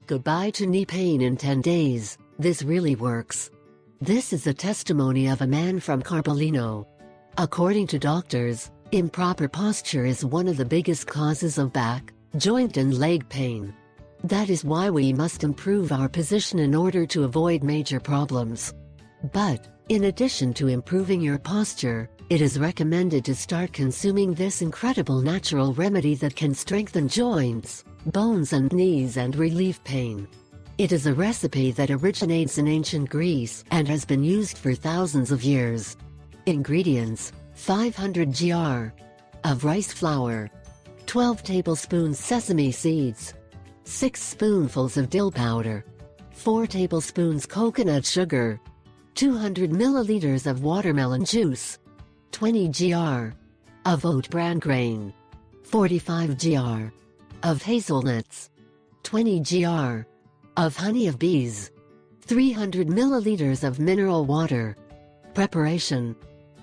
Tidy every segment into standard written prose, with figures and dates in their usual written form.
Goodbye to knee pain in 10 days, this really works. This is a testimony of a man from Carpolino. According to doctors, improper posture is one of the biggest causes of back, joint and leg pain. That is why we must improve our position in order to avoid major problems. But, in addition to improving your posture, it is recommended to start consuming this incredible natural remedy that can strengthen joints, bones and knees and relieve pain. It is a recipe that originates in ancient Greece and has been used for thousands of years. Ingredients: 500 gr. of rice flour, 12 tablespoons sesame seeds, 6 spoonfuls of dill powder, 4 tablespoons coconut sugar, 200 milliliters of watermelon juice, 20 gr. of oat bran grain, 45 gr. of hazelnuts, 20 gr. of honey of bees, 300 milliliters of mineral water. Preparation.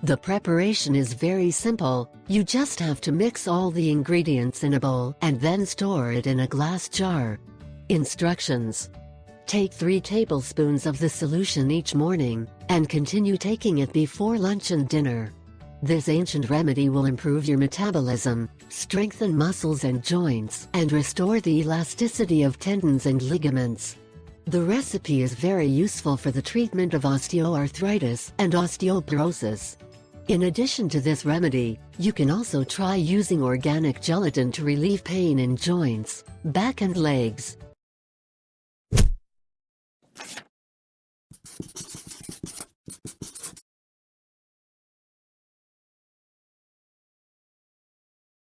The preparation is very simple, you just have to mix all the ingredients in a bowl and then store it in a glass jar. Instructions. Take 3 tablespoons of the solution each morning, and continue taking it before lunch and dinner. This ancient remedy will improve your metabolism, strengthen muscles and joints, and restore the elasticity of tendons and ligaments. The recipe is very useful for the treatment of osteoarthritis and osteoporosis. In addition to this remedy, you can also try using organic gelatin to relieve pain in joints, back and legs.